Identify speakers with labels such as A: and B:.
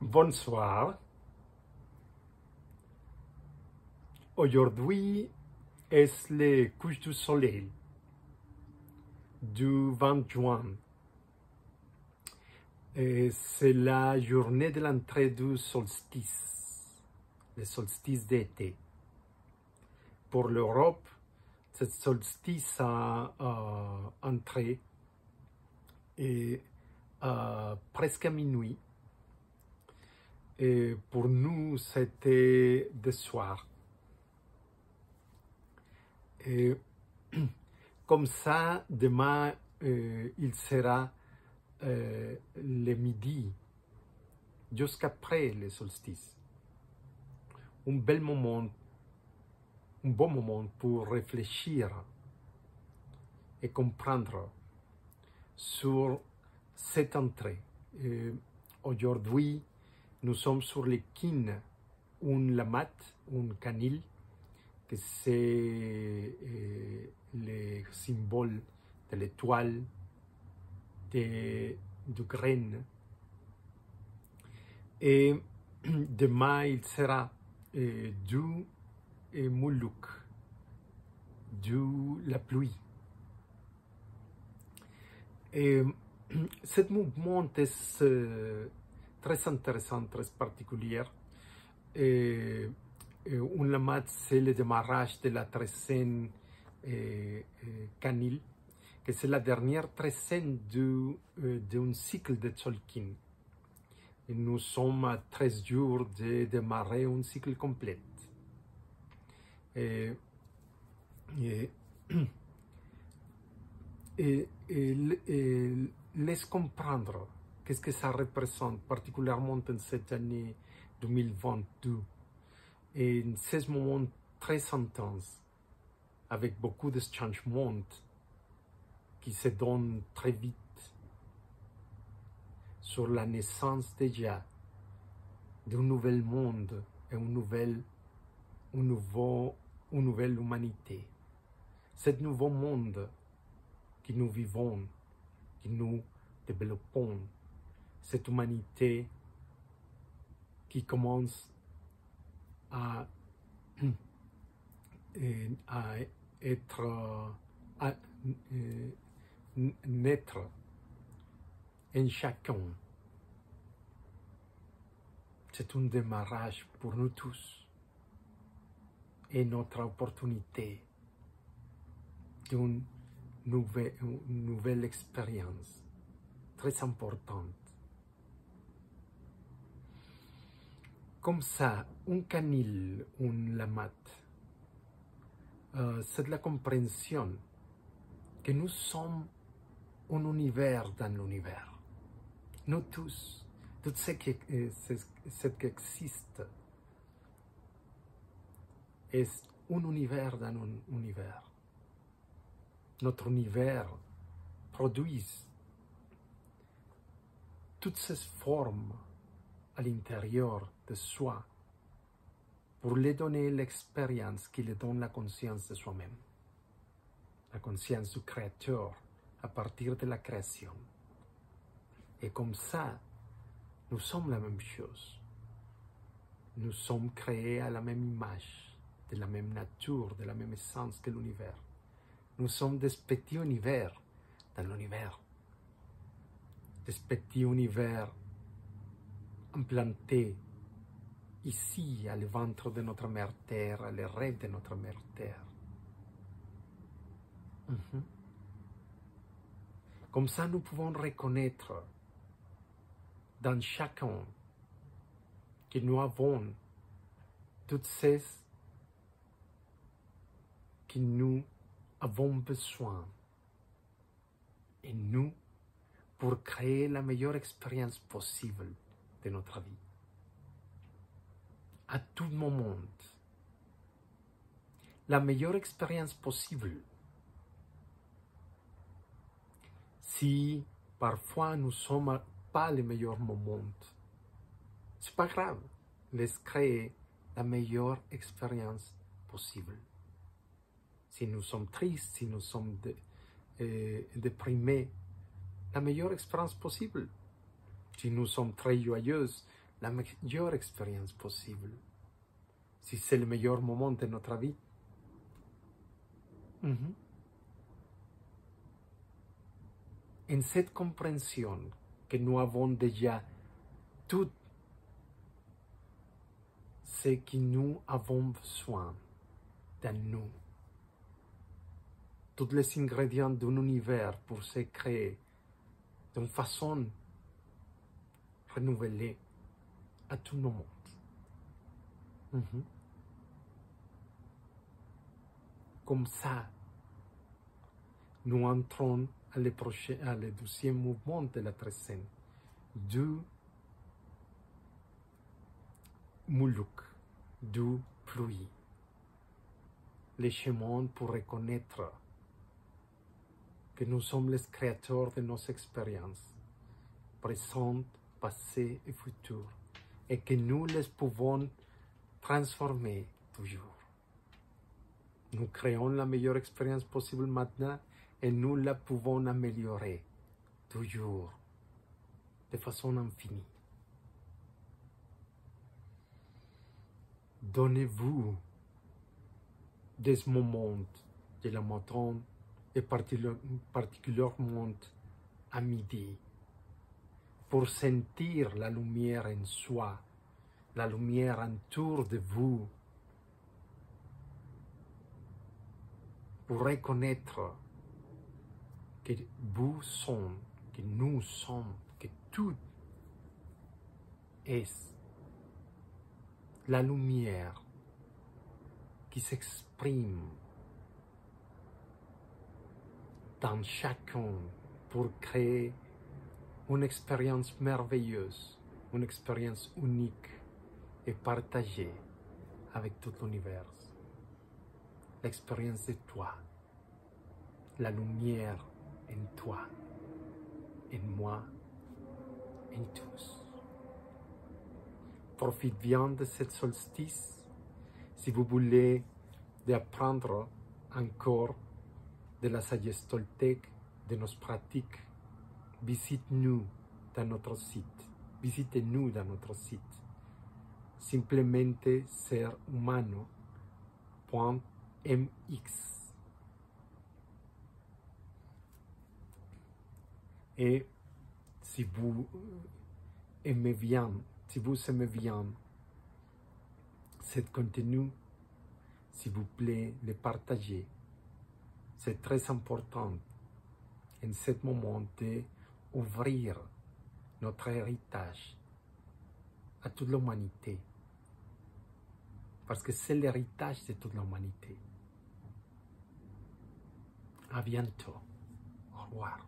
A: Bonsoir. Aujourd'hui est le coucher du soleil du 20 juin. C'est la journée de l'entrée du solstice, le solstice d'été. Pour l'Europe, ce solstice a entré presque à minuit. Et pour nous, c'était de soir. Et comme ça, demain, il sera le midi, jusqu'après le solstice. Un bon moment pour réfléchir et comprendre sur cette entrée. Aujourd'hui, nous sommes sur le kin, un lamat, un canil, que c'est le symbole de l'étoile, du grain. Et demain, il sera du moulouk, la pluie. Et ce mouvement est très intéressant, très particulier. Un lamat, c'est le démarrage de la treizaine canil, que c'est la dernière treizaine d'un cycle de Tzolk'in. Et nous sommes à 13 jours de démarrer un cycle complet. Laisse comprendre qu'est-ce que ça représente, particulièrement en cette année 2022, et en ces moments très intenses, avec beaucoup de changements qui se donnent très vite, sur la naissance déjà d'un nouvel monde et une nouvelle humanité. Ce nouveau monde que nous vivons, que nous développons, cette humanité qui commence à naître en chacun. C'est un démarrage pour nous tous et notre opportunité d'une nouvelle expérience très importante. Comme ça, un canil, un lamat, c'est de la compréhension que nous sommes un univers dans l'univers. Nous tous, tout ce qui existe est un univers dans un univers. Notre univers produit toutes ces formes à l'intérieur de soi pour lui donner l'expérience qui lui donne la conscience de soi-même, la conscience du créateur à partir de la création. Et comme ça, nous sommes la même chose. Nous sommes créés à la même image, de la même nature, de la même essence que l'univers. Nous sommes des petits univers dans l'univers. Des petits univers implantés ici, à le ventre de notre mère Terre, à les rêves de notre mère Terre. Comme ça, nous pouvons reconnaître dans chacun que nous avons toutes ces que nous avons besoin. Et nous, pour créer la meilleure expérience possible de notre vie. À tout moment. La meilleure expérience possible. Si parfois nous ne sommes pas les meilleurs moments, c'est pas grave. Laisse créer la meilleure expérience possible. Si nous sommes tristes, si nous sommes déprimés, la meilleure expérience possible. Si nous sommes très joyeux, la meilleure expérience possible. Si c'est le meilleur moment de notre vie. En cette compréhension que nous avons déjà tout ce que nous avons besoin dans nous, tous les ingrédients d'un univers pour se créer d'une façon renouvelée à tout le monde. Comme ça, nous entrons à le deuxième mouvement de la treizaine, du Moulouk, du pluie. Les chemins pour reconnaître que nous sommes les créateurs de nos expériences, présentes, passées et futures, et que nous les pouvons transformer toujours. Nous créons la meilleure expérience possible maintenant et nous la pouvons améliorer toujours, de façon infinie. Donnez-vous des moments de la matin et particulièrement à midi pour sentir la lumière en soi, la lumière autour de vous, pour reconnaître que vous sommes, que nous sommes, que tout est la lumière qui s'exprime dans chacun pour créer une expérience merveilleuse, une expérience unique et partagée avec tout l'univers. L'expérience de toi, la lumière en toi, en moi, en tous. Profite bien de cette solstice. Si vous voulez apprendre encore de la sagesse toltèque, de nos pratiques, visitez-nous dans notre site. Visitez-nous dans notre site. Simplemente serhumano.mx. Et si vous aimez bien ce contenu, s'il vous plaît, le partagez. C'est très important en ce moment d'ouvrir notre héritage à toute l'humanité. Parce que c'est l'héritage de toute l'humanité. À bientôt. Au revoir.